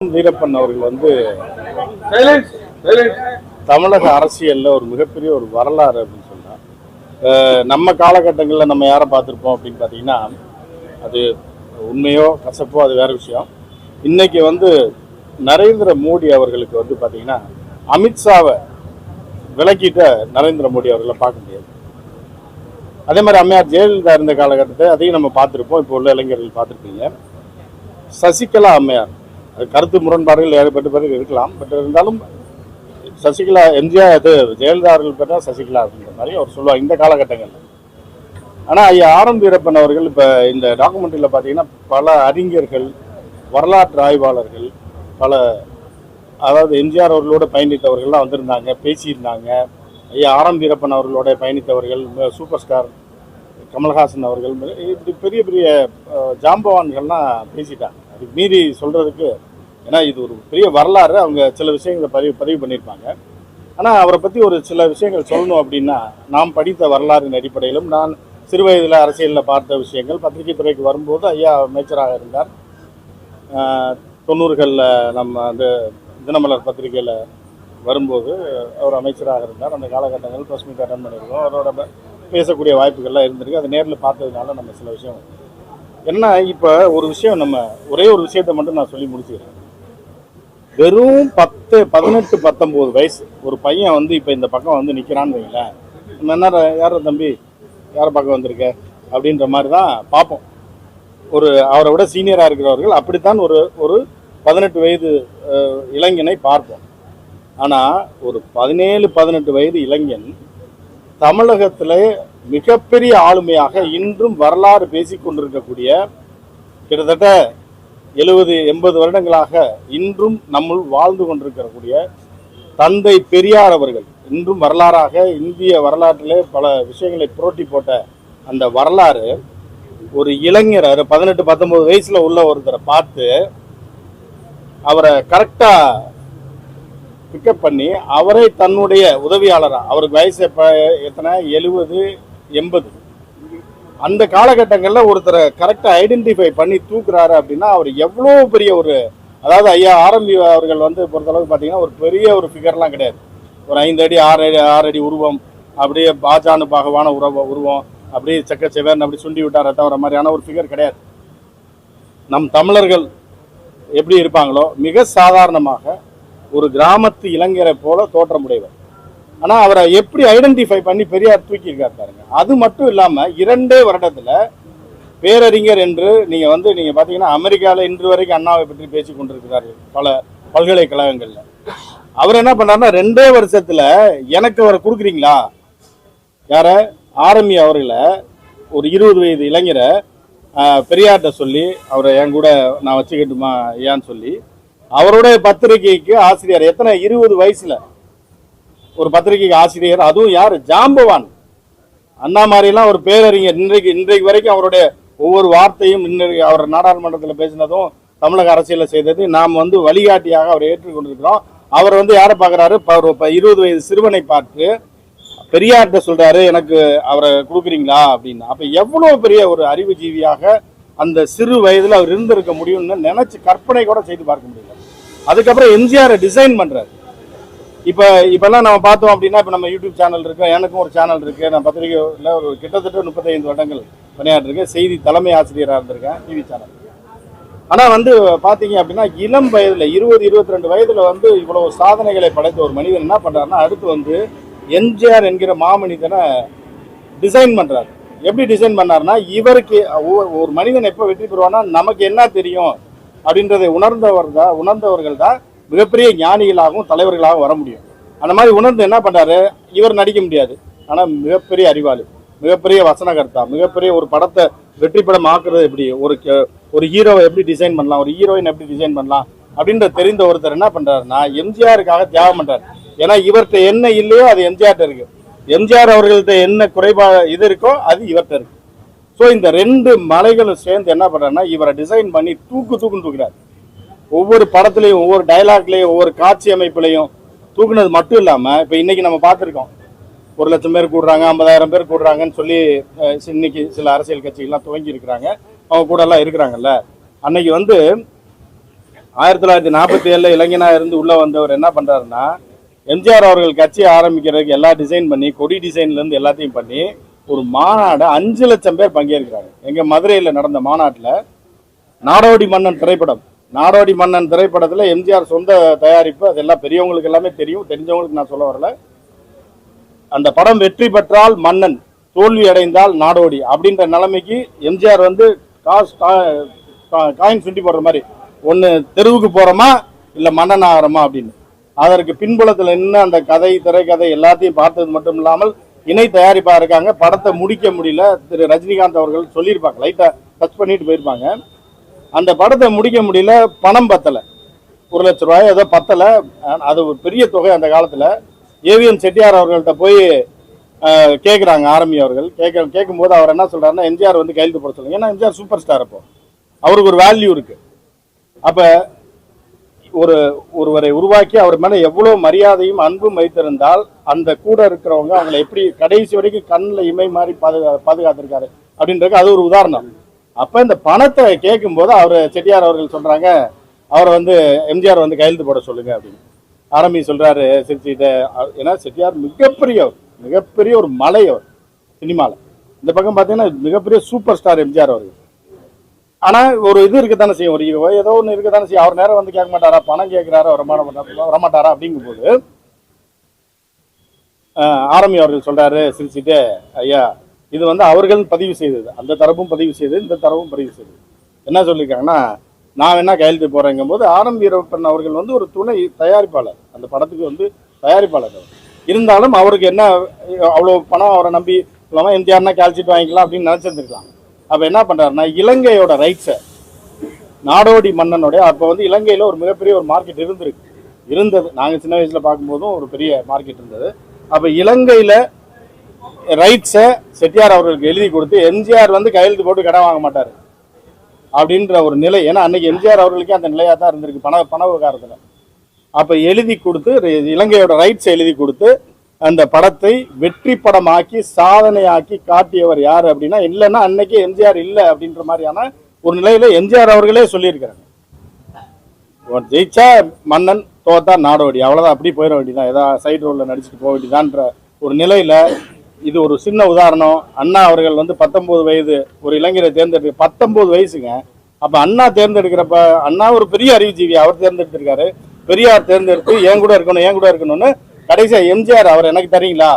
வீரப்பன் அவர்கள் வந்து தமிழக அரசியல்ல ஒரு மிகப்பெரிய ஒரு வரலாறு அப்படின்னு சொன்னா நம்ம காலகட்டங்களில் நம்ம யாரை பார்த்துருப்போம் அப்படின்னு பார்த்தீங்கன்னா அது உண்மையோ கசப்போ அது வேற விஷயம். இன்னைக்கு வந்து நரேந்திர மோடி அவர்களுக்கு வந்து பார்த்தீங்கன்னா அமித்ஷாவை விலக்கிட்ட நரேந்திர மோடி அவர்களை பார்க்க முடியாது. அதே மாதிரி அம்மையார் ஜெயலலிதா இருந்த காலகட்டத்தை அதையும் நம்ம பார்த்துருப்போம். இப்போ உள்ள இளைஞர்கள் பார்த்துருப்பீங்க. சசிகலா அம்மையார் கருத்து முரண்பாடுகள் ஏற்பட்ட பிறகு இருக்கலாம். பட் இருந்தாலும் சசிகலா எம்ஜிஆர் அது ஜெயலலிதா அவர்கள் பெற்றா சசிகலா அப்படின்ற மாதிரி அவர் சொல்லுவாங்க இந்த காலகட்டங்களில். ஆனால் ஐயா ஆர்.எம். வீரப்பன் அவர்கள் இப்போ இந்த டாக்குமெண்ட்ரியில் பார்த்தீங்கன்னா பல அறிஞர்கள், வரலாற்று ஆய்வாளர்கள், பல அதாவது எம்ஜிஆர் அவர்களோட பயணித்தவர்கள்லாம் வந்திருந்தாங்க, பேசியிருந்தாங்க. ஐயா ஆர்.எம். வீரப்பன் அவர்களோட பயணித்தவர்கள், சூப்பர் ஸ்டார் கமல்ஹாசன் அவர்கள், இப்படி பெரிய பெரிய ஜாம்பவான்கள்லாம் பேசிட்டாங்க. அதுக்கு மீறி சொல்கிறதுக்கு, ஏன்னா இது ஒரு பெரிய வரலாறு, அவங்க சில விஷயங்களை பதிவு பண்ணியிருப்பாங்க. ஆனால் அவரை பற்றி ஒரு சில விஷயங்கள் சொல்லணும் அப்படின்னா, நாம் படித்த வரலாறின் அடிப்படையிலும் நான் சிறு வயதில் அரசியலில் பார்த்த விஷயங்கள், பத்திரிகை துறைக்கு வரும்போது ஐயா அமைச்சராக இருந்தார். 90களில் நம்ம அந்த தினமலர் பத்திரிகையில் வரும்போது அவர் அமைச்சராக இருந்தார். அந்த காலகட்டங்கள் ப்ரெஸ் மீட் அட்டன் பண்ணியிருக்கோம். அவரோட பேசக்கூடிய வாய்ப்புகள்லாம் இருந்திருக்கு. அதை நேரில் பார்த்ததுனால நம்ம சில விஷயம் என்ன, இப்போ ஒரு விஷயம், நம்ம ஒரே ஒரு விஷயத்தை மட்டும் நான் சொல்லி முடிச்சுக்கிறேன். வெறும் 10, 18, 19 வயசு ஒரு பையன் வந்து இப்போ இந்த பக்கம் வந்து நிற்கிறான்னு வைங்களேன், நம்ம என்ன யார தம்பி யாரை பக்கம் வந்திருக்க அப்படின்ற மாதிரி தான் பார்ப்போம். ஒரு அவரை விட சீனியராக இருக்கிறவர்கள் அப்படித்தான் ஒரு 18 வயது இளைஞனை பார்ப்போம். ஆனால் ஒரு 17, 18 வயது இளைஞன் தமிழகத்தில் மிகப்பெரிய ஆளுமையாக இன்றும் வரலாறு பேசிக் கொண்டிருக்கக்கூடிய, கிட்டத்தட்ட 70, 80 வருடங்களாக இன்றும் நம்முள் வாழ்ந்து கொண்டிருக்கக்கூடிய தந்தை பெரியார் அவர்கள் இன்றும் வரலாறாக இந்திய வரலாற்றிலே பல விஷயங்களை புரட்டி போட்ட அந்த வரலாறு ஒரு இளைஞர் 18, 19 வயசுல உள்ள ஒருத்தரை பார்த்து அவரை கரெக்டா பிக்கப் பண்ணி அவரை தன்னுடைய உதவியாளராக, அவருக்கு வயசு எத்தனை 70, 80, அந்த காலகட்டங்களில் ஒருத்தரை கரெக்டாக ஐடென்டிஃபை பண்ணி தூக்குறாரு அப்படின்னா அவர் எவ்வளோ பெரிய ஒரு, அதாவது ஐயா ஆர்.எம். அவர்கள் வந்து பொறுத்தளவுக்கு பார்த்தீங்கன்னா ஒரு பெரிய ஒரு ஃபிகர்லாம் கிடையாது. ஒரு 5 அடி 6 அடி உருவம், அப்படியே பாஜானு பாகவான உருவம், அப்படியே செக்க செவேர்னு அப்படி சுண்டி விட்டார தவிர மாதிரியான ஒரு ஃபிகர் கிடையாது. நம் தமிழர்கள் எப்படி இருப்பாங்களோ மிக சாதாரணமாக ஒரு கிராமத்து இளைஞரை போல தோற்றமுடையவர். ஆனால் அவரை எப்படி ஐடென்டிஃபை பண்ணி பெரியார் தூக்கியிருக்காரு பாருங்க. அது மட்டும் இல்லாமல் 2 வருடத்தில் பேரறிஞர் என்று நீங்கள் பார்த்தீங்கன்னா அமெரிக்காவில் இன்று வரைக்கும் அண்ணாவை பற்றி பேசி கொண்டிருக்கிறார்கள் பல பல்கலைக்கழகங்களில். அவர் என்ன பண்ணாருன்னா 2 வருஷத்தில் எனக்கு அவரை கொடுக்குறீங்களா, யார ஆர்.எம். அவர்களை ஒரு 20 வயது இளைஞரை பெரியார்கிட்ட சொல்லி அவரை என் கூட நான் வச்சுக்கிட்டுமா ஐயான்னு சொல்லி அவருடைய பத்திரிகைக்கு ஆசிரியர், எத்தனை 20 வயசுல ஒரு பத்திரிகைக்கு ஆசிரியர், அதுவும் யாரு ஜாம்பவான் அண்ணா மாதிரிலாம் ஒரு பேரறிஞர். இன்றைக்கு வரைக்கும் அவருடைய ஒவ்வொரு வார்த்தையும் அவர் நாடாளுமன்றத்தில் பேசினதும் தமிழக அரசியலில் செய்தது நாம் வந்து வழிகாட்டியாக அவர் ஏற்றுக்கொண்டிருக்கிறோம். அவர் வந்து யாரை பார்க்குறாரு, 20 வயது சிறுவனை பார்த்து பெரியார்கிட்ட சொல்றாரு எனக்கு அவரை கொடுக்குறீங்களா அப்படின்னு. அப்ப எவ்வளவு பெரிய ஒரு அறிவுஜீவியாக அந்த சிறு வயதில் அவர் இருந்திருக்க முடியும்னு நினைச்சு கற்பனை கூட செய்து பார்க்க முடியல. அதுக்கப்புறம் எம்ஜிஆரை டிசைன் பண்றாரு. இப்பெல்லாம் நம்ம பார்த்தோம் அப்படின்னா, இப்போ நம்ம யூடியூப் சேனல் இருக்கு, எனக்கும் ஒரு சேனல் இருக்கு, நான் பத்திரிகையில் ஒரு கிட்டத்தட்ட 35 வருடங்கள் பணியாற்றிருக்கேன், செய்தி தலைமை ஆசிரியராக இருந்திருக்கேன் டிவி சேனல். ஆனால் வந்து பார்த்தீங்க அப்படின்னா இளம் வயதில் 20, 22 வயதில் வந்து இவ்வளவு சாதனைகளை படைத்த ஒரு மனிதன் என்ன பண்றாருன்னா, அடுத்து வந்து எம்ஜிஆர் என்கிற மாமனிதனை டிசைன் பண்றாரு. எப்படி டிசைன் பண்ணாருன்னா, இவருக்கு ஒரு மனிதன் எப்போ வெற்றி பெறுவான்னா நமக்கு என்ன தெரியும் அப்படின்றதை உணர்ந்தவர்கள் தான் மிகப்பெரிய ஞானிகளாகவும் தலைவர்களாகவும் வர முடியும். அந்த மாதிரி உணர்ந்து என்ன பண்றாரு, இவர் நடிக்க முடியாது, ஆனால் மிகப்பெரிய அறிவாளி, மிகப்பெரிய வசனகர்த்தா, மிகப்பெரிய ஒரு படத்தை வெற்றி படம் ஆக்குறது எப்படி, ஒரு ஹீரோவை எப்படி டிசைன் பண்ணலாம், ஒரு ஹீரோயின் எப்படி டிசைன் பண்ணலாம் அப்படின்ற தெரிந்த ஒருத்தர் என்ன பண்றாருன்னா எம்ஜிஆருக்காக தியாகம் பண்றாரு. ஏன்னா இவர்கிட்ட என்ன இல்லையோ அது எம்ஜிஆர்ட்ட இருக்கு, எம்ஜிஆர் அவர்கள்ட்ட என்ன குறைபாடு இது இருக்கோ அது இவர்கிட்ட இருக்கு. ஸோ இந்த 2 மலைகளும் சேர்ந்து என்ன பண்றாருன்னா இவரை டிசைன் பண்ணி தூக்குன்னு தூக்குறாரு. ஒவ்வொரு படத்துலையும், ஒவ்வொரு டைலாக்லையும், ஒவ்வொரு காட்சி அமைப்புலையும் தூக்குனது மட்டும் இல்லாமல் இப்போ இன்னைக்கு நம்ம பார்த்துருக்கோம் 1 லட்சம் பேர் கூடுறாங்க, 50,000 பேர் கூடுறாங்கன்னு சொல்லி இன்னைக்கு சில அரசியல் கட்சிகள்லாம் துவங்கி இருக்கிறாங்க, அவங்க கூட எல்லாம் இருக்கிறாங்கல்ல. அன்னைக்கு வந்து 1947 இளைஞனாக இருந்து உள்ளே வந்தவர் என்ன பண்ணுறாருன்னா, எம்ஜிஆர் அவர்கள் கட்சி ஆரம்பிக்கிறதுக்கு எல்லா டிசைன் பண்ணி, கொடி டிசைன்லேருந்து எல்லாத்தையும் பண்ணி ஒரு மாநாடு 5 லட்சம் பேர் பங்கேற்கிறாங்க. எங்கள் மதுரையில் நடந்த மாநாட்டில் நாடோடி மன்னன் திரைப்படம், நாடோடி மன்னன் திரைப்படத்தில் எம்ஜிஆர் சொந்த தயாரிப்பு, அதெல்லாம் பெரியவங்களுக்கு எல்லாமே தெரியும், தெரிஞ்சவங்களுக்கு நான் சொல்ல வரல. அந்த படம் வெற்றி பெற்றால் மன்னன், தோல்வி அடைந்தால் நாடோடி அப்படின்ற நிலைமைக்கு எம்ஜிஆர் வந்து காயின் சுண்டி போடுற மாதிரி, ஒன்று தெருவுக்கு போகிறோமா இல்லை மன்னன் ஆகிறோமா அப்படின்னு. அதற்கு பின்புலத்தில் இன்னும் அந்த கதை, திரைக்கதை எல்லாத்தையும் பார்த்தது மட்டும் இல்லாமல் இணை தயாரிப்பாக இருக்காங்க. படத்தை முடிக்க முடியல, திரு ரஜினிகாந்த் அவர்கள் சொல்லியிருப்பாங்க, லைட்டாக டச் பண்ணிட்டு போயிருப்பாங்க. அந்த படத்தை முடிக்க முடியல, பணம் பத்தலை, 1 லட்ச ரூபாய் ஏதோ பத்தலை. அது ஒரு பெரிய தொகை அந்த காலத்தில். ஏவிஎம் செட்டியார் அவர்கள்ட்ட போய் கேட்குறாங்க ஆர்மி அவர்கள். கேட்கும்போது அவர் என்ன சொல்கிறாருன்னா, எம்ஜிஆர் வந்து கையெழுத்து போட சொல்லுங்க. ஏன்னா எம்ஜிஆர் சூப்பர் ஸ்டார், அப்போ அவருக்கு ஒரு வேல்யூ இருக்குது. அப்போ ஒருவரை உருவாக்கி அவர் மேலே எவ்வளோ மரியாதையும் அன்பும் வைத்திருந்தால் அந்த கூட இருக்கிறவங்க அவங்களை எப்படி கடைசி வரைக்கும் கண்ணில் இமை மாதிரி பாதுகாத்திருக்காரு அப்படின்றது அது ஒரு உதாரணம். அப்போ இந்த பணத்தை கேட்கும்போது அவர் செட்டியார் அவர்கள் சொல்கிறாங்க, அவரை வந்து எம்ஜிஆர் வந்து கையெழுத்து போட சொல்லுங்க அப்படின்னு. ஆரம்பி சொல்கிறாரு சிரிச்சுக்கிட்ட. ஏன்னா செட்டியார் மிகப்பெரிய ஒரு மலை அவர் சினிமாவில். இந்த பக்கம் பார்த்தீங்கன்னா மிகப்பெரிய சூப்பர் ஸ்டார் எம்ஜிஆர் அவர்கள். ஆனால் ஒரு இது இருக்கத்தானே செய்யும், ஒரு ஏதோ ஒன்று இருக்கத்தானே செய்யும். அவர் நேரம் வந்து கேட்க மாட்டாரா, பணம் கேட்குறாரு, வரமாட்டாரா அப்படிங்கும்போது ஆரம்பி அவர்கள் சொல்கிறாரு சிரிச்சுட்டு, ஐயா இது வந்து அவர்கள் பதிவு செய்தது, அந்த தரப்பும் பதிவு செய்தது, இந்த தரப்பும் பதிவு செய்தது. என்ன சொல்லியிருக்காங்கன்னா, நான் வேணா கையெழுத்து போகிறேங்கும் போது ஆரம்பி வீரப்பன் அவர்கள் வந்து ஒரு துணை தயாரிப்பாளர், அந்த படத்துக்கு வந்து தயாரிப்பாளர். இருந்தாலும் அவருக்கு என்ன அவ்வளோ பணம் அவரை நம்பி இல்லாமல் எம்ஜிஆர்னா கால்ஷீட் வாங்கிக்கலாம் அப்படின்னு நினச்சிருந்துருக்கலாம். அப்போ என்ன பண்ணுறாருன்னா, இலங்கையோட ரைட்ஸை நாடோடி மன்னனுடைய, அப்போ வந்து இலங்கையில் ஒரு மிகப்பெரிய ஒரு மார்க்கெட் இருந்தது. நாங்கள் சின்ன வயசில் பார்க்கும்போதும் ஒரு பெரிய மார்க்கெட் இருந்தது. அப்போ இலங்கையில் ரைட்ஸை செட்டியார் அவர்களுக்கு எழுதி கொடுத்து எம்ஜிஆர் வந்து கையெழுத்து போட்டு கடன் வாங்க மாட்டார் அப்படின்ற ஒரு நிலை. ஏன்னா அன்னைக்கு எம்ஜிஆர் அவர்களுக்கே அந்த நிலையாக தான் இருந்திருக்கு பண விவகாரத்தில். அப்போ எழுதி கொடுத்து, இலங்கையோட ரைட்ஸை எழுதி கொடுத்து அந்த படத்தை வெற்றி படமாக்கி சாதனையாக்கி காட்டியவர் யார் அப்படின்னா, இல்லைன்னா அன்னைக்கு எம்ஜிஆர் இல்லை அப்படின்ற மாதிரியான ஒரு நிலையில எம்ஜிஆர் அவர்களே சொல்லியிருக்கிறாங்க. ஜெயிச்சா மன்னன், தோத்தா நாடோடி, அவ்வளோதான், அப்படி போயிட வேண்டியதான், ஏதாவது சைடு ரோலில் நடிச்சுட்டு போக வேண்டியதான்ற ஒரு நிலையில. இது ஒரு சின்ன உதாரணம். அண்ணா அவர்கள் வந்து 19 வயது ஒரு இளைஞரை தேர்ந்தெடுக்க, 19 வயசுங்க. அப்போ அண்ணா தேர்ந்தெடுக்கிறப்ப, அண்ணா ஒரு பெரிய அறிவுஜீவி, அவர் தேர்ந்தெடுத்திருக்காரு. பெரியார் தேர்ந்தெடுத்து ஏன் கூட இருக்கணும்னு கடைசியாக எம்ஜிஆர் அவர் எனக்கு தரீங்களா,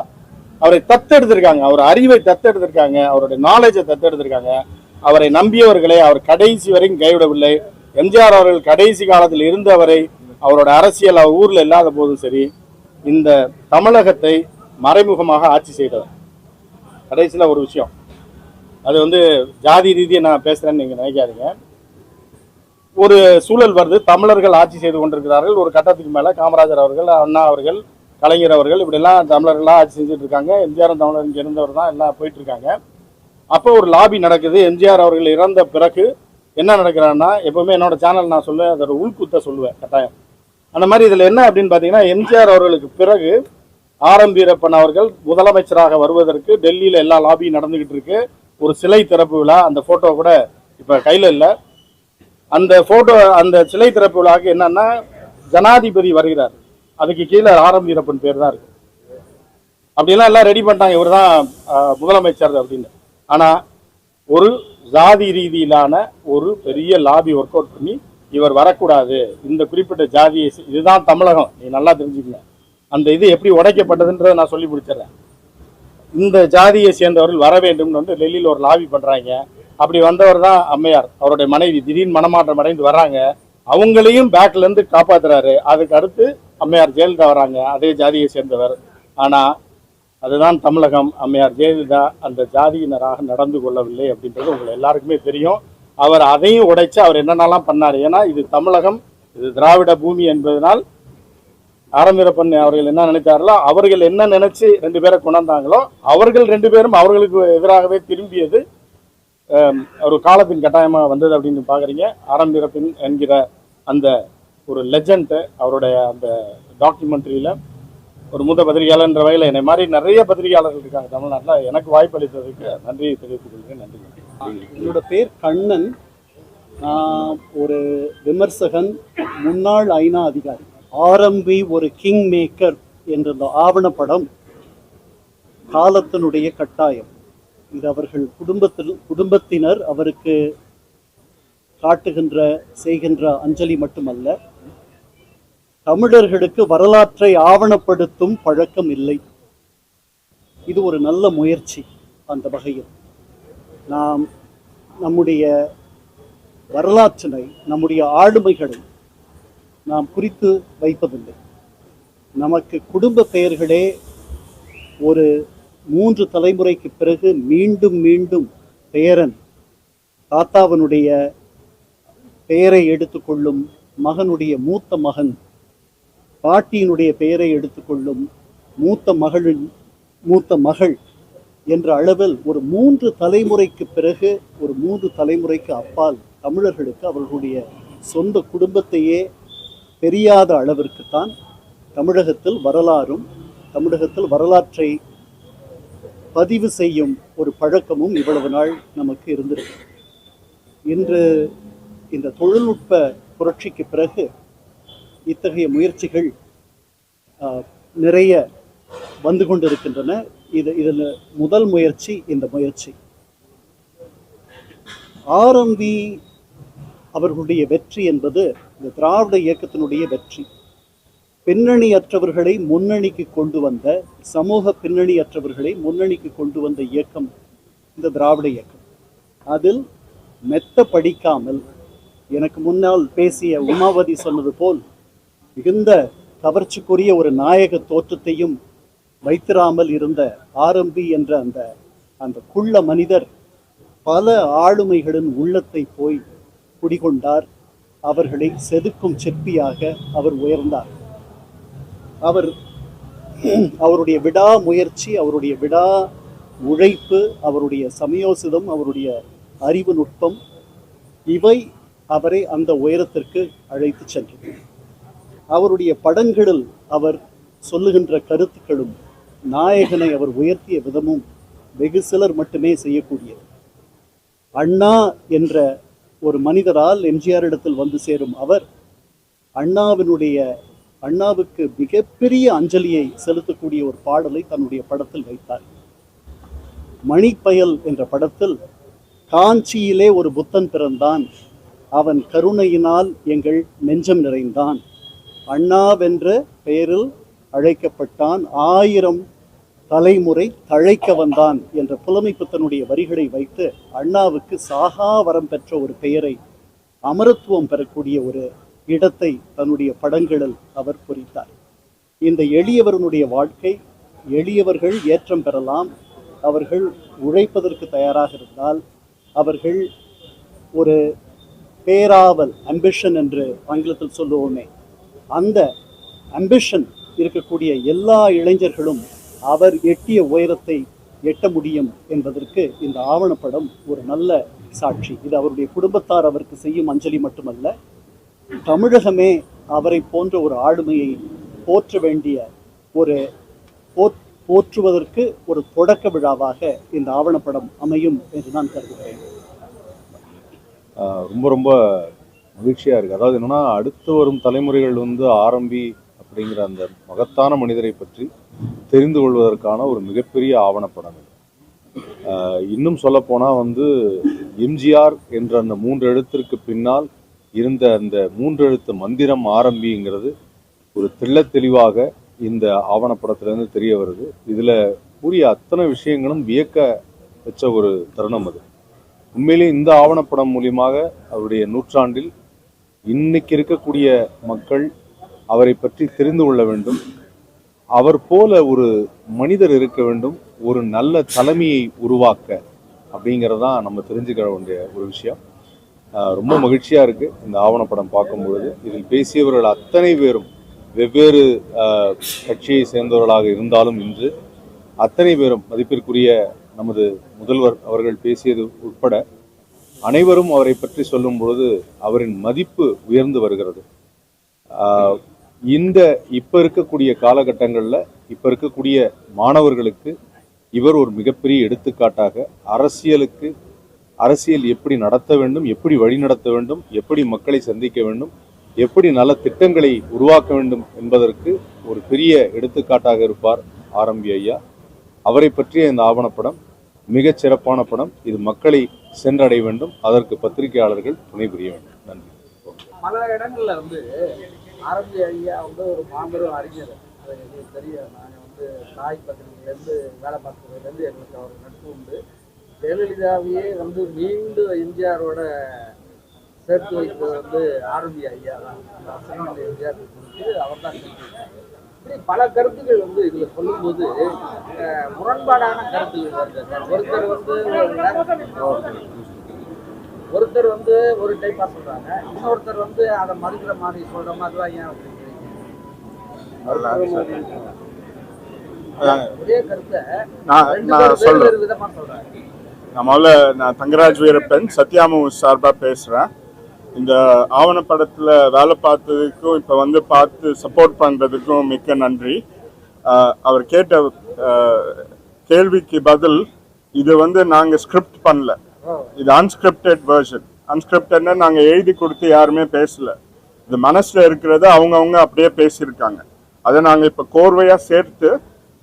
அவரை தத்தெடுத்திருக்காங்க, அவர் அறிவை தத்தெடுத்திருக்காங்க, அவருடைய நாலேஜை தத்தெடுத்திருக்காங்க. அவரை நம்பியவர்களை அவர் கடைசி வரைக்கும் கைவிடவில்லை. எம்ஜிஆர் அவர்கள் கடைசி காலத்தில் இருந்தவரை அவரோட அரசியல் அவர் ஊரில் இல்லாத போதும் சரி, இந்த தமிழகத்தை மறைமுகமாக ஆட்சி செய்தவர். கடைசியில் ஒரு விஷயம், அது வந்து ஜாதி ரீதியை நான் பேசுகிறேன்னு நீங்கள் நினைக்காதீங்க. ஒரு சூழல் வருது, தமிழர்கள் ஆட்சி செய்து கொண்டிருக்கிறார்கள். ஒரு கட்டத்துக்கு மேலே காமராஜர் அவர்கள், அண்ணா அவர்கள், கலைஞர் அவர்கள், இப்படிலாம் தமிழர்களாக ஆட்சி செஞ்சுட்டு இருக்காங்க. எம்ஜிஆர் தமிழர் இங்கே இருந்தவர் தான், எல்லாம் போயிட்டு இருக்காங்க. அப்போ ஒரு லாபி நடக்குது. எம்ஜிஆர் அவர்கள் இறந்த பிறகு என்ன நடக்கிறான்னா, எப்பவுமே என்னோட சேனல் நான் சொல்லுவேன், அதோட உள்குத்த சொல்லுவேன் கட்டாயம். அந்த மாதிரி இதில் என்ன அப்படின்னு பார்த்தீங்கன்னா, எம்ஜிஆர் அவர்களுக்கு பிறகு ஆர்.எம். வீரப்பன் அவர்கள் முதலமைச்சராக வருவதற்கு டெல்லியில் எல்லா லாபியும் நடந்துகிட்டு இருக்கு. ஒரு சிலை திறப்பு விழா, அந்த ஃபோட்டோ கூட இப்போ கையில் இல்லை. அந்த ஃபோட்டோ, அந்த சிலை திறப்பு விழாவுக்கு என்னன்னா, ஜனாதிபதி வருகிறார், அதுக்கு கீழே ஆர்.எம். வீரப்பன் பேர் தான் இருக்கு. அப்படிலாம் எல்லாம் ரெடி பண்ணிட்டாங்க, இவர் தான் முதலமைச்சர் அப்படின்னு. ஆனால் ஒரு ஜாதி ரீதியிலான ஒரு பெரிய லாபி ஒர்க் அவுட் பண்ணி இவர் வரக்கூடாது, இந்த குறிப்பிட்ட ஜாதியை, இதுதான் தமிழகம், நீ நல்லா தெரிஞ்சுக்கங்க, அந்த இது எப்படி உடைக்கப்பட்டதுன்றதை நான் சொல்லி முடிச்சிடறேன். இந்த ஜாதியை சேர்ந்தவர்கள் வர வேண்டும்னு வந்து டெல்லியில் ஒரு லாபி பண்ணுறாங்க. அப்படி வந்தவர் தான் அம்மையார், அவருடைய மனைவி. திடீர்னு மனமாற்றம் அடைந்து வர்றாங்க, அவங்களையும் பேக்லேருந்து காப்பாற்றுறாரு. அதுக்கு அடுத்து அம்மையார் ஜெயலலிதா வராங்க, அதே ஜாதியை சேர்ந்தவர். ஆனால் அதுதான் தமிழகம். அம்மையார் ஜெயலலிதா அந்த ஜாதியினராக நடந்து கொள்ளவில்லை அப்படின்றது உங்களுக்கு எல்லாருக்குமே தெரியும். அவர் அதையும் உடைச்சு அவர் என்னென்னலாம் பண்ணார். ஏன்னா இது தமிழகம், இது திராவிட பூமி என்பதனால் ஆர்.எம். வீரப்பன் அவர்கள் என்ன நினைத்தார்களோ, அவர்கள் என்ன நினைச்சு 2 பேரை கொண்டாந்தாங்களோ, அவர்கள் 2 பேரும் அவர்களுக்கு எதிராகவே திரும்பியது ஒரு காலத்தின் கட்டாயமாக வந்தது அப்படின்னு பார்க்குறீங்க. ஆர்.எம். வீரப்பன் என்கிற அந்த ஒரு லெஜண்ட், அவருடைய அந்த டாக்குமெண்ட்ரியில் ஒரு மூத்த பத்திரிகையாளர்ன்ற வகையில் என்னை மாதிரி நிறைய பத்திரிகையாளர்கள் இருக்காங்க தமிழ்நாட்டில். எனக்கு வாய்ப்பு அளித்ததுக்கு நன்றி தெரிவித்துக் கொள்கிறேன். நன்றி. என்னோட பேர் கண்ணன். நான் ஒரு விமர்சகன், முன்னாள் ஐநா அதிகாரி. ஆரம்பி ஒரு கிங் மேக்கர் என்ற இந்த ஆவணப்படம் காலத்தினுடைய கட்டாயம். இது அவர்கள் குடும்பத்தினர் அவருக்கு காட்டுகின்ற செய்கின்ற அஞ்சலி மட்டுமல்ல, தமிழர்களுக்கு வரலாற்றை ஆவணப்படுத்தும் பழக்கம் இல்லை. இது ஒரு நல்ல முயற்சி. அந்த வகையில் நாம் நம்முடைய வரலாற்றினை, நம்முடைய ஆளுமைகளை நாம் குறித்து வைப்பதில்லை. நமக்கு குடும்ப பெயர்களே ஒரு 3 தலைமுறைக்கு பிறகு மீண்டும் மீண்டும் பேரன் தாத்தாவனுடைய பெயரை எடுத்துக்கொள்ளும் மகனுடைய மூத்த மகன், பாட்டியினுடைய பெயரை எடுத்துக்கொள்ளும் மூத்த மகள் என்ற அளவில் ஒரு 3 தலைமுறைக்கு பிறகு, ஒரு 3 தலைமுறைக்கு அப்பால் தமிழர்களுக்கு அவர்களுடைய சொந்த குடும்பத்தையே தெரியாத அளவிற்குத்தான் தமிழகத்தில் வரலாற்றை பதிவு செய்யும் ஒரு பழக்கமும் இவ்வளவு நாள் நமக்கு இருந்திருக்கு. இன்று இந்த தொழில்நுட்ப புரட்சிக்கு பிறகு இத்தகைய முயற்சிகள் நிறைய வந்து கொண்டிருக்கின்றன. இதில் முதல் முயற்சி இந்த முயற்சி. ஆரம்பி அவர்களுடைய வெற்றி என்பது இந்த திராவிட இயக்கத்தினுடைய வெற்றி. பின்னணியற்றவர்களை முன்னணிக்கு கொண்டு வந்த, சமூக பின்னணியற்றவர்களை முன்னணிக்கு கொண்டு வந்த இயக்கம் இந்த திராவிட இயக்கம். அதில் மெத்த படிக்காமல், எனக்கு முன்னால் பேசிய உமாவதி சொன்னது போல், மிகுந்த கவர்ச்சிக்குரிய ஒரு நாயக தோற்றத்தையும் வைத்திராமல் இருந்த ஆரம்பி என்ற அந்த குள்ள மனிதர் பல ஆளுமைகளின் உள்ளத்தை போய் குடிகொண்டார். அவர்களை செதுக்கும் சிற்பியாக அவர் உயர்ந்தார். அவருடைய விடா முயற்சி, அவருடைய விடா உழைப்பு, அவருடைய சமயோசிதம், அவருடைய அறிவு நுட்பம், இவை அவரை அந்த உயரத்திற்கு அழைத்து சென்றது. அவருடைய படங்களில் அவர் சொல்லுகின்ற கருத்துக்களும், நாயகனை அவர் உயர்த்திய விதமும் வெகு சிலர் மட்டுமே செய்யக்கூடியது. அண்ணா என்ற ஒரு மனிதரால் எம்ஜிஆர் இடத்தில் வந்து சேரும் அவர் அண்ணாவுக்கு மிகப்பெரிய அஞ்சலியை செலுத்தக்கூடிய ஒரு பாடலை தன்னுடைய படத்தில் வைத்தார். மணிப்பயல் என்ற படத்தில், காஞ்சியிலே ஒரு புத்தன் பிறந்தான், அவன் கருணையினால் எங்கள் நெஞ்சம் நிறைந்தான், அண்ணாவென்ற பெயரில் அழைக்கப்பட்டான், 1000 தலைமுறை தழைக்க வந்தான் என்ற புலமைப்புத்தனுடைய வரிகளை வைத்து அண்ணாவுக்கு சாகா வரம் பெற்ற ஒரு பெயரை, அமரத்துவம் பெறக்கூடிய ஒரு இடத்தை தன்னுடைய படங்களில் அவர் குறித்தார். இந்த எளியவர்களுடைய வாழ்க்கை, எளியவர்கள் ஏற்றம் பெறலாம், அவர்கள் உழைப்பதற்கு தயாராக இருந்தால், அவர்கள் ஒரு பேராவல், அம்பிஷன் என்று ஆங்கிலத்தில் சொல்லுவோமே, அந்த அம்பிஷன் இருக்கக்கூடிய எல்லா இளைஞர்களும் அவர் எட்டிய உயரத்தை எட்ட முடியும் என்பதற்கு இந்த ஆவணப்படம் ஒரு நல்ல சாட்சி. இது அவருடைய குடும்பத்தார் அவருக்கு செய்யும் அஞ்சலி மட்டுமல்ல, தமிழகமே அவரை போன்ற ஒரு ஆளுமையை போற்ற வேண்டிய போற்றுவதற்கு ஒரு தொடக்க விழாவாக இந்த ஆவணப்படம் அமையும் என்று நான் கருதுகிறேன். ரொம்ப ரொம்ப மகிழ்ச்சியாக இருக்குது. அதாவது என்னென்னா, அடுத்து வரும் தலைமுறைகள் ஆரம்பி அப்படிங்கிற அந்த மகத்தான மனிதரை பற்றி தெரிந்து கொள்வதற்கான ஒரு மிகப்பெரிய ஆவணப்படம். இன்னும் சொல்லப்போனால் எம்ஜிஆர் என்ற அந்த 3 எழுத்திற்கு பின்னால் இருந்த அந்த 3 எழுத்து மந்திரம் ஆரம்பிங்கிறது ஒரு தெளிவாக இந்த ஆவணப்படத்திலேருந்து தெரிய வருது. இதில் கூறிய அத்தனை விஷயங்களும் வியக்க வச்ச ஒரு தருணம் அது. உண்மையிலே இந்த ஆவணப்படம் மூலியமாக அவருடைய நூற்றாண்டில் இன்னைக்கு இருக்கக்கூடிய மக்கள் அவரை பற்றி தெரிந்து கொள்ள வேண்டும். அவர் போல ஒரு மனிதர் இருக்க வேண்டும், ஒரு நல்ல தலைமையை உருவாக்க, அப்படிங்கிறதான் நம்ம தெரிஞ்சுக்க வேண்டிய ஒரு விஷயம். ரொம்ப மகிழ்ச்சியாக இருக்குது இந்த ஆவணப்படம் பார்க்கும்பொழுது. இதில் பேசியவர்கள் அத்தனை பேரும் வெவ்வேறு கட்சியை சேர்ந்தவர்களாக இருந்தாலும் இன்று அத்தனை பேரும், மதிப்பிற்குரிய நமது முதல்வர் அவர்கள் பேசியது உட்பட அனைவரும் அவரை பற்றி சொல்லும் பொழுது அவரின் மதிப்பு உயர்ந்து வருகிறது. இப்போ இருக்கக்கூடிய காலகட்டங்களில் இப்போ இருக்கக்கூடிய மாணவர்களுக்கு இவர் ஒரு மிகப்பெரிய எடுத்துக்காட்டாக, அரசியலுக்கு அரசியல் எப்படி நடத்த வேண்டும், எப்படி வழி நடத்த வேண்டும், எப்படி மக்களை சந்திக்க வேண்டும், எப்படி நல்ல திட்டங்களை உருவாக்க வேண்டும் என்பதற்கு ஒரு பெரிய எடுத்துக்காட்டாக இருப்பார் ஆரம்பி ஐயா. அவரை பற்றிய இந்த ஆவணப்படம் மிகச் சிறப்பான படம். இது மக்களை சென்றடைய வேண்டும். அதற்கு பத்திரிகையாளர்கள் துணை புரிய வேண்டும். நன்றி. பல இடங்கள்ல வந்து ஆரம்பி ஐயா வந்து ஒரு மாபெரும் அறிஞர். அது எங்களுக்கு தெரியும். நாங்கள் வந்து தாய் பத்திரிகையிலேருந்து வேலை பார்க்கறதுலேருந்து எங்களுக்கு அவர் நட்பு உண்டு. ஜெயலலிதாவையே வந்து மீண்டும் எம்ஜிஆரோட சேர்த்து வைத்தது வந்து ஆரம்பி ஐயா தான். அந்த அசைன்மெண்ட் எம்ஜிஆர் குறித்து அவர் தான் செஞ்சிருக்காங்க. இப்படி பல கருத்துக்கள் வந்து இதில் சொல்லும்போது முரண்பாடான கருத்துக்கள் வருது. ஒருத்தர் வந்து ஒரு டைப்பாக சொல்கிறாங்க, இன்னொருத்தர் வந்து அதை மறுக்கிற மாதிரி சொல்கிற மாதிரிலாம் ஏன் ஒரே கருத்தை வெவ்வேறு விதமாக சொல்கிறாங்க. நான் தங்கராஜ் வீரப்பன் சத்யாமு சார்பாக பேசுகிறேன். இந்த ஆவணப்படத்தில் வேலை பார்த்ததுக்கும் இப்போ வந்து பார்த்து சப்போர்ட் பண்ணுறதுக்கும் மிக்க நன்றி. அவர் கேட்ட கேள்விக்கு பதில், இது வந்து நாங்கள் ஸ்கிரிப்ட் பண்ணல, இது அன்ஸ்கிரிப்டட் வெர்ஷன். அன்ஸ்கிரிப்டட்னா நாங்கள் எழுதி கொடுத்து யாருமே பேசல, இது மனசில் இருக்கிறத அவங்கவுங்க அப்படியே பேசியிருக்காங்க. அதை நாங்கள் இப்போ கோர்வையாக சேர்த்து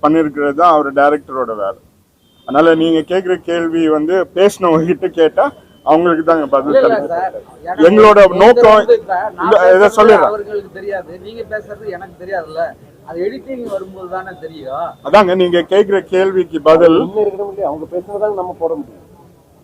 பண்ணியிருக்கிறது தான் அவர் டைரக்டரோட வேலை. அதனால நீங்கள் கேட்குற கேள்வி வந்து பேசினவங்ககிட்ட கேட்டால் அவங்களுக்கு தாங்க பதில் கிடைக்கும். எங்களோட நோக்கம் இதை சொல்லிடுறேன். அவர்களுக்கு தெரியாது, நீங்க பேசுறது எனக்கு தெரியாதுல்ல, அது எடிட்டிங் வரும்போது தானே தெரியும். அதாங்க நீங்க கேட்குற கேள்விக்கு பதில் அவங்க பேசுறதாங்க நம்ம போட முடியும்.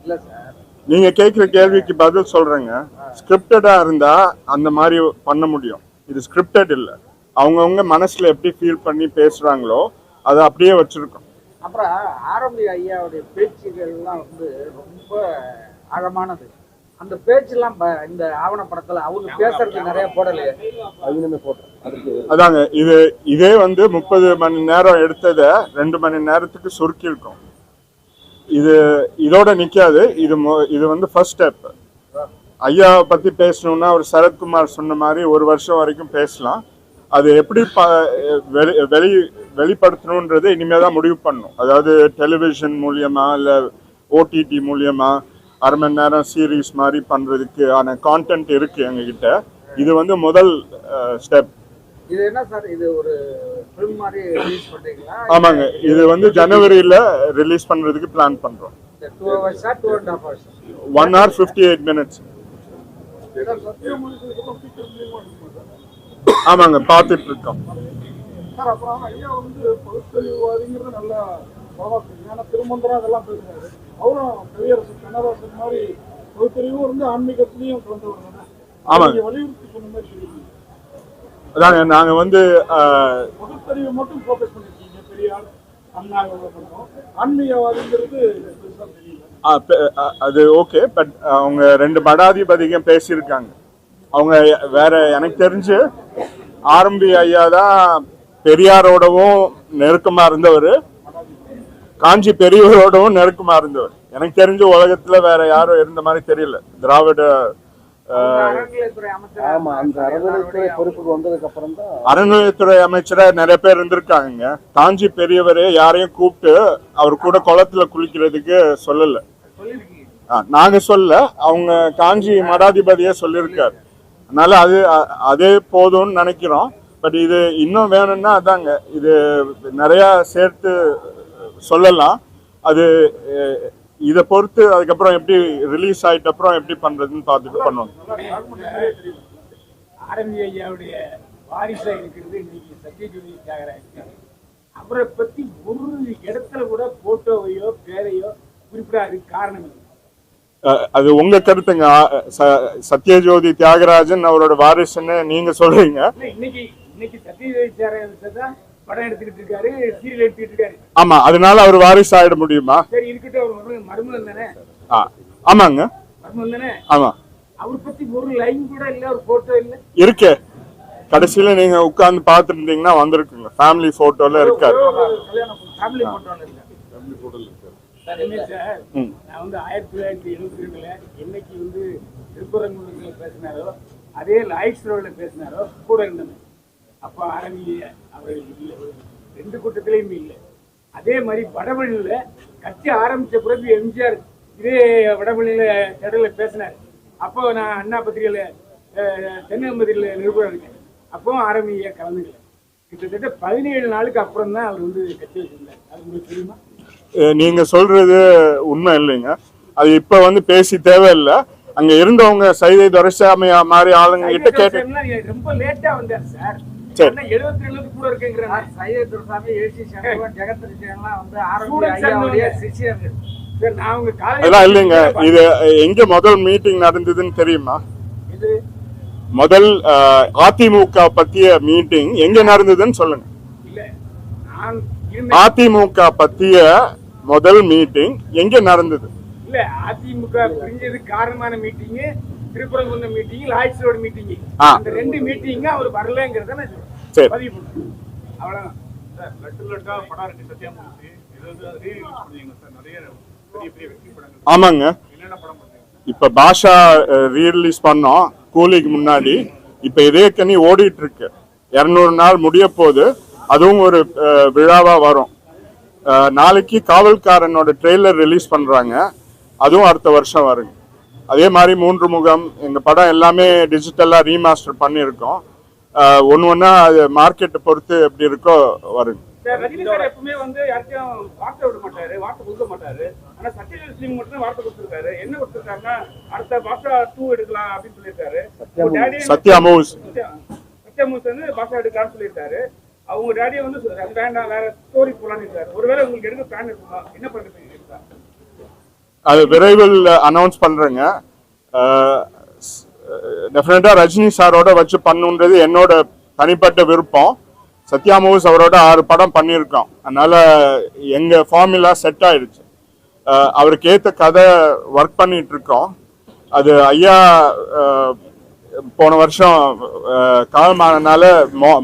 இல்ல சார், நீங்க கேட்குற கேள்விக்கு பதில் சொல்றேங்க. ஸ்கிரிப்டடா இருந்தா அந்த மாதிரி பண்ண முடியும். இது ஸ்கிரிப்டட் இல்லை, அவங்கவுங்க மனசுல எப்படி ஃபீல் பண்ணி பேசுறாங்களோ அதை அப்படியே வச்சிருக்கோம். அப்புறம் ஆரம்பி ஐயாவுடைய பேச்சுகள்லாம் வந்து ரொம்ப ஆழமானது. அந்த பேச்செல்லாம் இந்த ஆவணப்படத்துல அவங்க பேசுறது நிறைய போடலையே, அதாங்க இதே வந்து 30 மணி நேரம் எடுத்ததை 2 மணி நேரத்துக்கு சுருக்கி இருக்கும். இதோட நிக்காது. இது வந்து ஃபர்ஸ்ட் ஸ்டெப். ஐயாவை பத்தி பேசணும்னா ஒரு சரத்குமார் சொன்ன மாதிரி 1 வருஷம் வரைக்கும் பேசலாம். அது எப்படி வெளிப்படுத்தணுன்றது இனிமே தான் முடிவு பண்ணணும். அதாவது டெலிவிஷன் மூலியமா இல்லை ஓடிடி மூலியமா 1/2 மணி நேரம் சீரீஸ் மாதிரி பண்றதுக்கு ஆன கான்டென்ட் இருக்கு எங்ககிட்ட. இது வந்து முதல் ஸ்டெப். இது என்ன சார், இது ஒரு ஃபிலிம் மாதிரி ரிலீஸ் பண்றீங்களா? ஆமாங்க, இது வந்து ஜனவரியில ரிலீஸ் பண்றதுக்கு பிளான் பண்றோம். 2 hours 2.5 hours 1 hour 58 minutes. ஆமாங்க, பார்த்துட்டு இருக்கோம். சார் அப்புறம் ஐயா வந்து பகுத்தறிவுவாதிங்கிறது நல்லா திருமந்திரம் அதெல்லாம் பேசுறாரு. அவரும் கவியரசு கண்ணதாசன் மாதிரி பகுத்தறிவும் இருந்து ஆன்மீகத்திலையும் கலந்தவர். ஆமாங்க, வலியுறுத்தி சொன்ன மாதிரி சொல்லியிருக்கீங்க. அதாங்க நாங்க வந்து பகுத்தறிவை மட்டும் ஃபோக்கஸ் பண்ணிருக்கீங்க. பெரியார், அண்ணா பண்ணோம். ஆன்மீகவாதிங்கிறது தெரியல. அது ஓகே. பட் அவங்க 2 மடாதிபதிங்க பேசியிருக்காங்க. அவங்க வேற எனக்கு தெரிஞ்சு ஆரம்பி ஐயா தான் பெரியாரோடவும் நெருக்கமா இருந்தவர், காஞ்சி பெரியவரோடவும் நெருக்கமா இருந்தவர். எனக்கு தெரிஞ்ச உலகத்துல வேற யாரும் இருந்த மாதிரி தெரியல. திராவிட அறநிலையத்துறை அமைச்சரா நிறைய பேர் இருந்திருக்காங்க. காஞ்சி பெரியவரே யாரையும் கூப்பிட்டு அவர் கூட குளத்துல குளிக்கிறதுக்கு சொல்லல. நாங்க சொல்ல, அவங்க காஞ்சி மடாதிபதியே சொல்லியிருக்காரு. அதனால அதே போதும்னு நினைக்கிறோம். பட் இது இன்னும் வேணும்னா அதாங்க, இது நிறைய சேர்த்து சொல்லலாம். அது இதை பொறுத்து அதுக்கப்புறம் எப்படி ரிலீஸ் ஆயிட்ட அப்புறம் எப்படி பண்றதுன்னு பார்த்துட்டு பண்ணுவோம். ஆரம்பி ஐயாவுடைய வாரிசா இருக்கிறது இன்னைக்கு சத்யஜோதி தியாகராஜன். அவரை பத்தி ஒரு இடத்துல கூட போட்டோவையோ பேரையோ குறிப்பிடாது. காரணம் அது உங்க கருத்துங்க. சத்யஜோதி தியாகராஜன் அவரோட வாரிசுன்னு நீங்க சொல்றீங்க. இன்னைக்கு சத்யஜோதி தியாகராஜன் தான் படம் எடுத்துக்கிட்டு இருக்காரு, சீரியல் எடுத்துக்கிட்டு இருக்காரு. ஆமா, அதனால அவர் வாரிசு ஆயிட முடியுமா? சரி இருக்கட்டும், அவர் மருமகன் தானே. ஆமாங்க, மருமகன் தானே. ஆமா, அவரை பத்தி ஒரு லைன் கூட இல்ல, ஒரு போட்டோ இல்ல. இருக்கு, கடைசியில நீங்க உட்கார்ந்து பாத்துட்டு இருந்தீங்கன்னா வந்திருக்குங்க. ஃபேமிலி போட்டோல இருக்காரு. ஃபேமிலி போட்டோல இல்ல. சார் நான் வந்து 1972 என்னைக்கு வந்து திருப்பரங்குன்றத்துல பேசினாரோ, அதே லாய்ட்ஸ் ரோட்ல பேசினாரோ கூட இருந்தேன். அப்போ ஆரம்பி அவர் இல்லை, 2 கூட்டத்திலையும் இல்லை. அதே மாதிரி வடவழியில் கட்சி ஆரம்பித்த பிறகு எம்ஜிஆர் இதே வடபள்ளியில இடையில பேசினார். அப்போ நான் அண்ணா பத்திரிகையில தென்னம்பதியில் நிருபர் இருக்கேன். அப்பவும் ஆரம்பிய கலந்துக்கல. கிட்டத்தட்ட 17 நாளுக்கு அப்புறம் தான் அவர் வந்து கட்சி வச்சிருந்தார். அது உங்களுக்கு தெரியுமா? நீங்க சொல்றது உண்மை இல்லைங்க. அது இப்ப வந்து பேசி தேவையில்லை. அங்க இருந்தவங்க சைதை துரைசாமி மாதிரி ஆளுங்க கிட்ட கேட்டு ரொம்ப லேட்டா வந்தார் சார். சரி. 72 கூட இருக்குங்கிறாங்க. சையத் துரைசாமி, ஏசி சண்முகம், ஜெகத் எல்லாம் வந்து ஆரம்பி ஐயாவுடைய சிஷியர்கள். சார் நான் அவங்க அதெல்லாம் இல்லைங்க. இது எங்க முதல் மீட்டிங் நடந்ததுன்னு தெரியுமா? இது முதல் அதிமுக பத்திய மீட்டிங் எங்க நடந்ததுன்னு சொல்லுங்க. இல்ல நான் இருந்த அதிமுக பத்திய முதல் மீட்டிங் எங்க நடந்தது? இல்ல அதிமுக பிரிஞ்சதுக்கு காரணமான meeting Thiruparankundram meeting, Lloyds road meeting. அந்த 2 மீட்டிங் அவர் வரலங்கிறத நான் சரி. பதிவு பண்றேன். அவ்வளவுதான். சார் லட்டு படம் இருக்கு சத்யாமூர்த்தி. இது வந்து ரீ ரிலீஸ் பண்ணுவீங்க சார். நிறைய பெரிய பெரிய வெற்றி படங்கள். ஆமாங்க. என்னென்ன படம் பண்ணுவீங்க? இப்ப பாஷா ரீரிலீஸ் பண்ணோம் கூலிக்கு முன்னாடி. இப்ப இதே கனி ஓடிட்டு இருக்கு. 200 நாள் முடிய போது அதுவும் ஒரு விழாவா வரும். நாளைக்கு காவல்காரனோட ட்ரெய்லர் ரிலீஸ் பண்றாங்க. அதுவும் அடுத்த வருஷம் வருங்க. அதே மாதிரி 3 முகம் எங்க படம் எல்லாமே டிஜிட்டலா ரீமாஸ்டர் பண்ணியிருக்கோம். ஒன்னா அது மார்க்கெட்டை பொறுத்து எப்படி இருக்கோ வருங்க. சார் ரஜினி சார் எப்பவுமே வந்து யாருக்கும் வார்த்தை விட மாட்டாரு, வார்த்தை கொடுக்க மாட்டாரு. ஆனா சத்யலட்சுமி மட்டும் வார்த்தை கொடுத்துருக்காரு. என்ன கொடுத்துருக்காருன்னா அடுத்த பாஷா 2 எடுக்கலாம் அப்படின்னு சொல்லியிருக்காரு. சத்யா மூவ்ஸ் வந்து பாஷா எடுக்கலாம்னு சொல்லியிருக்காரு. அவங்க டேடியை வந்து வேண்டாம் வேற ஸ்டோரி போலான்னு இருக்காரு. ஒருவேளை உங்களுக்கு எடுக்க பிளான் இருக்குமா? என்ன பண்றது? அது விரைவில் அனௌன்ஸ் பண்றேங்க. டெஃபினட்டா ரஜினி சாரோட வச்சு பண்ணுன்றது என்னோட தனிப்பட்ட விருப்பம். சத்யா மூவ்ஸ் அவரோட 6 படம் பண்ணியிருக்கோம். அதனால எங்க ஃபார்முலா செட் ஆயிடுச்சு. அவருக்கு ஏற்ற கதை ஒர்க் பண்ணிட்டு இருக்கோம். அது ஐயா போன வருஷம் காலமானனால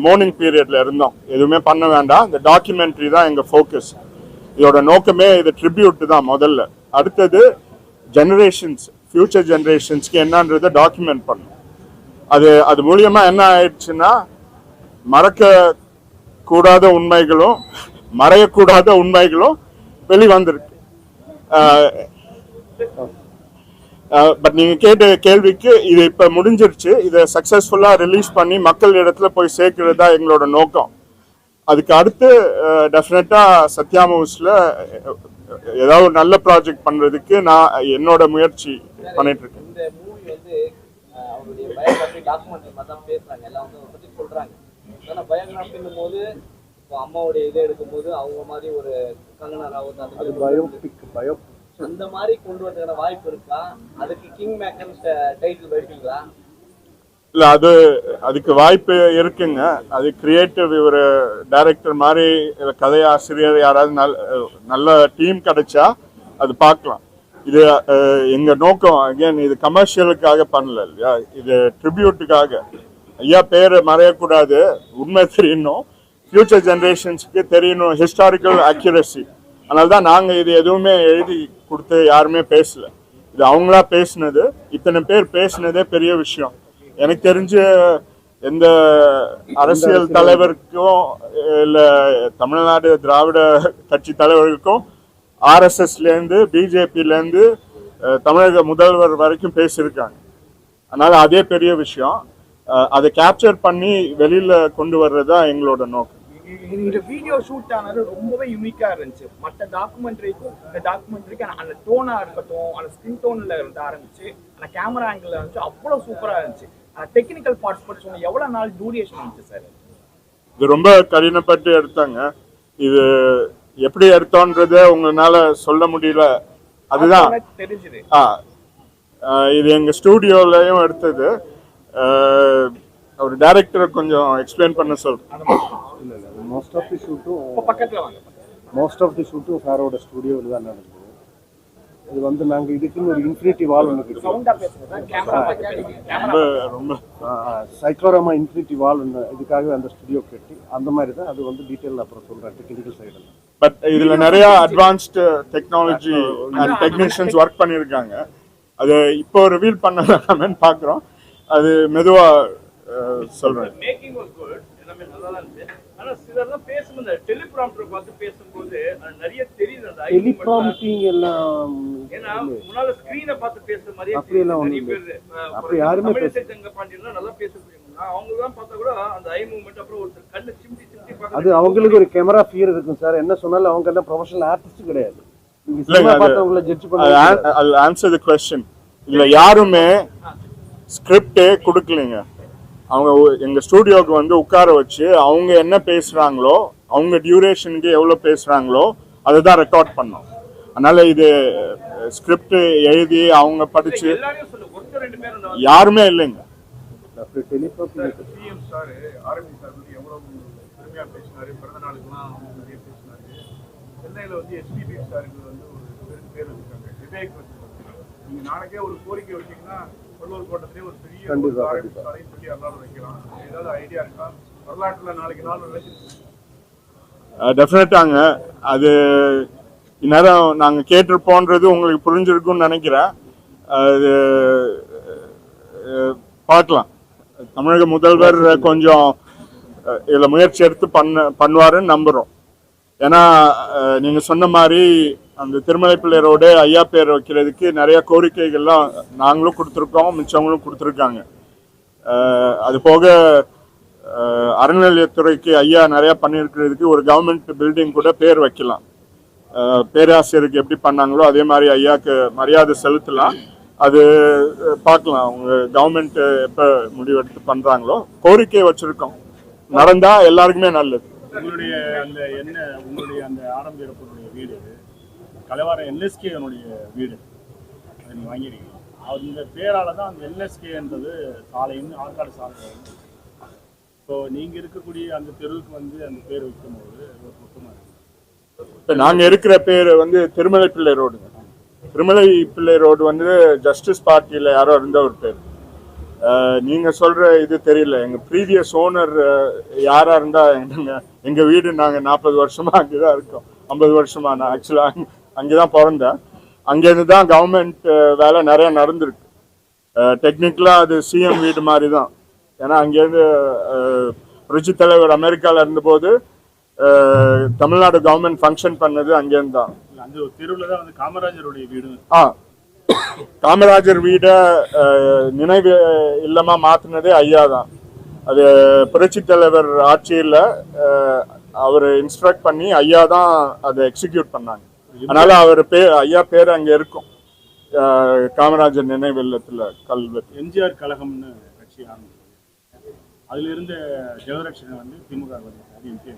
மார்னிங் பீரியட்ல இருந்தோம். எதுவுமே பண்ண வேண்டாம். இந்த டாக்குமெண்ட்ரி தான் எங்க ஃபோக்கஸ். இதோட நோக்கமே இது ட்ரிபியூட் தான் முதல்ல. அடுத்தது ஜெனரேஷன்ஸ், ஃபியூச்சர் ஜெனரேஷன்ஸ்க்கு என்னன்றதை டாக்குமெண்ட் பண்ணும். அது மூலியமா என்ன ஆயிடுச்சுன்னா மறக்க கூடாத உண்மைகளும் மறையக்கூடாத உண்மைகளும் வெளிவந்திருக்கு. பட் நீங்க கேட்ட கேள்விக்கு இது இப்ப முடிஞ்சிருச்சு. இதை சக்சஸ்ஃபுல்லா ரிலீஸ் பண்ணி மக்கள் இடத்துல போய் சேர்க்கிறதா எங்களோட நோக்கம். அதுக்கு அடுத்து டெஃபினட்டா சத்யா மூவ்ஸ்ல ஏதாவது ஒரு நல்ல ப்ராஜெக்ட் பண்றதுக்கு நான் என்னோட முயற்சி பண்ணிட்டு இருக்கேன். இந்த மூவி வந்து அவருடைய பயோகிராஃபி டாக்குமெண்ட்ரி மாதிரி தான் பேசுறாங்க. எல்லாம் வந்து பத்தி சொல்றாங்க. ஆனா பயோகிராஃபின்னும் போது இப்போ அம்மாவுடைய இதை எடுக்கும்போது அவங்க மாதிரி ஒரு கங்கனா ராவத் அந்த பயோபிக் அந்த மாதிரி கொண்டு வரதுக்கான வாய்ப்பு இருக்கா? அதுக்கு கிங் மேக்கர் டைட்டில் வைப்பீங்களா? இல்ல அதுக்கு வாய்ப்பு இருக்குங்க. அது கிரியேட்டிவ் ஒரு டைரக்டர் மாதிரி கதையாசிரியர் யாராவது நல்ல டீம் கிடைச்சா அது பார்க்கலாம். இது எங்க நோக்கம் அகைன் இது கமர்ஷியலுக்காக பண்ணல இல்லையா, இது ட்ரிபியூட்டுக்காக. ஐயா பேரை மறையக்கூடாது, உண்மை தெரியணும், ஃபியூச்சர் ஜெனரேஷன்ஸ்க்கு தெரியணும், ஹிஸ்டாரிக்கல் அக்யூரசி. அதனால தான் நாங்கள் இது எதுவுமே எழுதி கொடுத்து யாருமே பேசல. இது அவங்களா பேசினது. இத்தனை பேர் பேசினதே பெரிய விஷயம். எனக்கு தெரிஞ்ச எந்த அரசியல் தலைவருக்கும் இல்லை தமிழ்நாடு திராவிட கட்சி தலைவருக்கும் ஆர்எஸ்எஸ்லேருந்து பிஜேபியிலேருந்து தமிழக முதல்வர் வரைக்கும் பேசியிருக்காங்க. அதனால அதே பெரிய விஷயம். அதை கேப்சர் பண்ணி வெளியில கொண்டு வர்றதா எங்களோட நோக்கம். இந்த வீடியோ ஷூட் ஆனது ரொம்பவே யூனிக்கா இருந்துச்சு. மற்ற டாக்குமெண்ட்ரிக்கும் இந்த டாக்குமெண்ட்ரிக்கு அந்த டோனா இருக்கட்டும், அந்த ஸ்கின் டோன்ல இருந்து ஆரம்பிச்சு அந்த கேமரா ஆங்கிள் இருந்துச்சு, அவ்வளவு சூப்பரா இருந்துச்சு. அந்த டெக்னிக்கல் பார்ட்ஸ் பற்றி சொன்ன எவ்வளவு நாள் டியூரேஷன் இருந்துச்சு சார்? இது ரொம்ப கடினப்பட்டு எடுத்தாங்க. இது எப்படி எடுத்தோன்றத உங்களால சொல்ல முடியல. அதுதான் தெரிஞ்சது. இது எங்க ஸ்டூடியோலயும் எடுத்தது. ஒரு டைரக்டரை கொஞ்சம் எக்ஸ்பிளைன் பண்ண சொல்றேன். மோஸ்ட் ஆஃப் தி ஷூட்டும் பக்கத்துல வாங்க. மோஸ்ட் ஆஃப் தி ஷூட்டும் சாரோட ஸ்டூடியோவில் தான் நடந்தது. இது வந்து நாங்கள் இதுக்குன்னு ஒரு இன்ஃபினிட்டி வால் ஒன்று சவுண்டா பேசுறதா கேமரா ரொம்ப சைக்ளோராமா இன்ஃபினிட்டி வால் ஒன்று இதுக்காகவே அந்த ஸ்டுடியோ கட்டி அந்த மாதிரி தான். அது வந்து டீட்டெயில் அப்புறம் சொல்கிறேன் டெக்னிக்கல் சைடில். பட் இதுல நிறைய advanced technology and technicians work பண்ணியிருக்காங்க. அது இப்போ ரிவீல் பண்ணலாமேன்னு பார்க்குறோம். அது மெதுவா சொல்றேன். மேக்கிங் வாஸ் குட், எல்லாமே நல்லா தான் இருந்துச்சு. ஆனா சிலர்லாம் பேசும்போது டெலிபிராம்டர் பார்த்து பேசும்போது நிறைய தெரியுது. அந்த டெலிபிராம்டிங் எல்லாம் ஏன்னா முன்னால ஸ்கிரீனை பார்த்து பேசுற மாதிரியே அப்படியெல்லாம் நிறைய ஒண்ணும் பேர் அப்படி யாருமே தமிழிசை தங்கபாண்டியன்லாம் நல்லா பேசக்கூடியவங்க. அவங்க தான் பார்த்தா கூட அந்த ஐ மூவ்மெண்ட் அப்புறம் ஒருத்தர் கண்ணு சிமிட்டி சிமிட்டி பார்க்க அது அவங்களுக்கு ஒரு கேமரா ஃபியர் இருக்கும் சார். என்ன சொன்னாலும் அவங்க எல்லாம் ப்ரொஃபஷனல் ஆர்டிஸ்ட் கிடையாது. நீங்க இல்லைங்க, சினிமா அது- பார்த்தவங்கள ஜட்ஜ் பண்ண I'll answer the question. இதுல யாருமே ஸ்கிரிப்டே கொடுக்கலைங்க. அவங்க எங்க ஸ்டூடியோக்கு வந்து உட்கார வச்சு அவங்க என்ன பேசுறாங்களோ, அவங்க டியூரேஷனுக்கு எவ்வளவு பேசுறாங்களோ அதை தான் ரெக்கார்ட் பண்ணோம். அதனால இது ஸ்கிரிப்ட் எழுதி அவங்க படிச்சு எல்லாரையும் சொல்லு, ஒருத்தர் ரெண்டு பேரும் அந்த யாருமே இல்லைங்க. அப்படி telephone CM sir army sir வந்து எவ்வளவு பெருமையா பேசினாரு, பிறந்த நாளுக்குலாம் நிறைய பேசினாரு. சென்னையில வந்து எஸ்பிபி சாருக்கு வந்து ஒரு பேர் வச்சிருக்காங்க, விவேக் வச்சிருக்காங்க. நீங்க நாளைக்கே ஒரு கோரிக்கை வச்சீங்கன்னா கொல்லூர் கோட்டத்திலே ஒரு பெரிய கண்டிப்பா, ஆர்மி கண்டிப்பா. சாலைன்னு சொல்லி எல்லாரும் வைக்கலாம். ஏதாவது ஐடியா இருக்கா? வரலாற்றுல நாளைக்கு நாள் நினைச்சிருக்கு. டெஃபினட்டாங்க. அது இந்நேரம் நாங்கள் கேட்டிருப்போன்றது உங்களுக்கு புரிஞ்சிருக்கும்னு நினைக்கிறேன். அது பார்க்கலாம். தமிழக முதல்வர் கொஞ்சம் இதில் முயற்சி எடுத்து பண்ணுவாருன்னு நம்புகிறோம். ஏன்னா நீங்கள் சொன்ன மாதிரி அந்த திருமலை பிள்ளையரோட ஐயா பேர் வைக்கிறதுக்கு நிறைய கோரிக்கைகள்லாம் நாங்களும் கொடுத்துருக்கோம், மிச்சவங்களும் கொடுத்துருக்காங்க. அது போக அறநிலையத்துறைக்கு ஐயா நிறையா பண்ணியிருக்கிறதுக்கு ஒரு கவர்மெண்ட் பில்டிங் கூட பேர் வைக்கலாம். பேராசிரியருக்கு எப்படி பண்ணாங்களோ அதே மாதிரி ஐயாவுக்கு மரியாதை செலுத்தலாம். அது பார்க்கலாம், அவங்க கவர்மெண்ட் எப்போ முடிவெடுத்து பண்ணுறாங்களோ. கோரிக்கை வச்சுருக்கோம், நடந்தால் எல்லாருக்குமே நல்லது. உங்களுடைய அந்த உங்களுடைய அந்த ஆரம்பியப்பனுடைய வீடு கலவார என்எஸ்கேனுடைய வீடு அதை நீங்கள் வாங்கியிருக்கீங்க. அந்த பேரால் தான் அந்த என்எஸ்கேன்றது சாலைன்னு ஆற்காடு சாலை. ஸோ நீங்கள் இருக்கக்கூடிய அந்த தெருவுக்கு வந்து அந்த பேர் வைக்கும்போது ஒரு மொத்தமாக இருக்குது. இப்போ நாங்கள் இருக்கிற பேர் வந்து திருமலை பிள்ளை ரோடுங்க. திருமலை பிள்ளை ரோடு வந்து ஜஸ்டிஸ் பார்ட்டியில் யாரோ இருந்த ஒரு பேர். நீங்கள் சொல்கிற இது தெரியல. எங்கள் ப்ரீவியஸ் ஓனர் யாராக இருந்தால் எங்கள் வீடு நாங்கள் 40 வருஷமாக அங்கே தான் இருக்கோம். 50 வருஷமாக. நான் ஆக்சுவலாக அங்கே தான் பிறந்தேன். அங்கேருந்து தான் கவர்மெண்ட் வேலை நிறையா நடந்திருக்கு. டெக்னிக்கலாக அது சிஎம் வீடு மாதிரி தான். ஏன்னா அங்கேருந்து புரட்சி தலைவர் அமெரிக்காவில் இருந்தபோது தமிழ்நாடு கவர்மெண்ட் ஃபங்க்ஷன் பண்ணது அங்கேருந்து தான். அந்த ஒரு தெருவில் தான் வந்து காமராஜருடைய வீடு. காமராஜர் வீடை நினைவு இல்லமா மாற்றினதே ஐயா தான். அது புரட்சி தலைவர் ஆட்சியில் அவர் இன்ஸ்ட்ரக்ட் பண்ணி ஐயா தான் அதை எக்ஸிக்யூட் பண்ணாங்க. அதனால அவர் ஐயா பேர் அங்கே இருக்கும், காமராஜர் நினைவு இல்லத்தில் கல்வெட்டு. எம்ஜிஆர் கழகம்னு கட்சி ஆரம்பிச்சு அதில் இருந்த ஜெகதரட்சணன் வந்து திமுக அது எம்பி.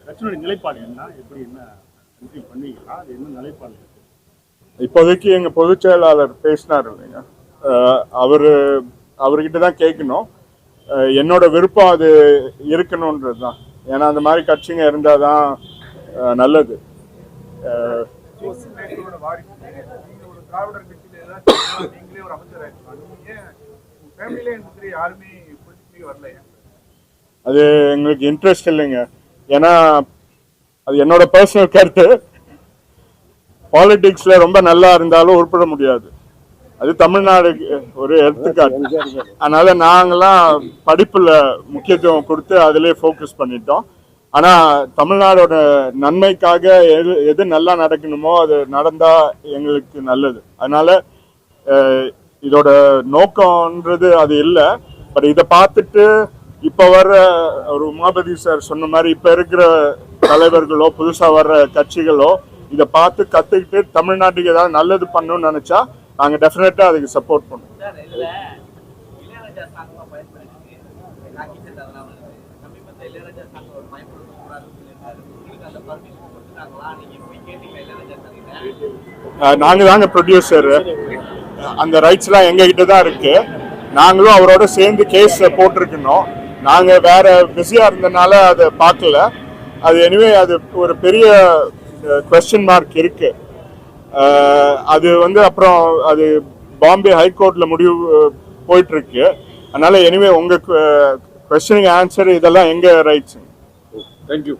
கட்சியினுடைய நிலைப்பாடு என்ன, எப்படி என்ன கன்ஃபியூ பண்ணுவீங்களா, அது என்ன நிலைப்பாடு? இப்போதைக்கு எங்கள் பொதுச் செயலாளர் பேசினார் இல்லைங்க, அவர்கிட்ட தான் கேட்கணும். என்னோட விருப்பம் அது இருக்கணுன்றது தான். ஏன்னா அந்த மாதிரி கட்சிங்க இருந்தால் தான் நல்லது. திராவிடர் கட்சியில ஏதாச்சும் நீங்களே ஒரு அமைச்சர் ஃபேமிலியிலே இருந்துட்டு யாருமே பொலிட்டிக்ஸ்லயே வரலையா? அது எங்களுக்கு இன்ட்ரெஸ்ட் இல்லைங்க. ஏன்னா அது என்னோட பர்சனல் கருத்து. பாலிடிக்ஸ்ல ரொம்ப நல்லா இருந்தாலும் உருப்பட முடியாது. அது தமிழ்நாடு ஒரு எடுத்துக்காட்டு. அதனால நாங்களாம் படிப்புல முக்கியத்துவம் கொடுத்து அதிலே ஃபோக்கஸ் பண்ணிட்டோம். ஆனா தமிழ்நாடோட நன்மைக்காக எது நல்லா நடக்கணுமோ அது நடந்தா எங்களுக்கு நல்லது. அதனால இதோட நோக்கம்ன்றது அது இல்லை. பட் இதை பார்த்துட்டு இப்போ வர்ற ஒரு உமாபதி சார் சொன்ன மாதிரி இப்போ இருக்கிற தலைவர்களோ புதுசாக வர்ற கட்சிகளோ இதை பார்த்து கற்றுக்கிட்டு தமிழ்நாட்டுக்கு ஏதாவது நல்லது பண்ணணும்னு நினச்சா நாங்கள் டெஃபினட்டாக அதுக்கு சப்போர்ட் பண்ணுவோம். நாங்கள் தாங்க ப்ரொடியூசர். அந்த ரைட்ஸ்லாம் எங்ககிட்ட தான் இருக்கு. நாங்களும் அவரோட சேர்ந்து கேஸ் போட்டிருக்கணும். நாங்கள் வேற பிஸியாக இருந்தனால அதை பார்க்கல. அது எனிவே அது ஒரு பெரிய கொஸ்டின் மார்க் இருக்கு. அது வந்து அப்புறம் அது பாம்பே ஹைகோர்ட்ல முடிவு போயிட்டு இருக்கு. அதனால எனிவே உங்க கொஸ்டினுக்கு ஆன்சர் இதெல்லாம் எங்க ரைட்ஸ். தேங்க்யூ.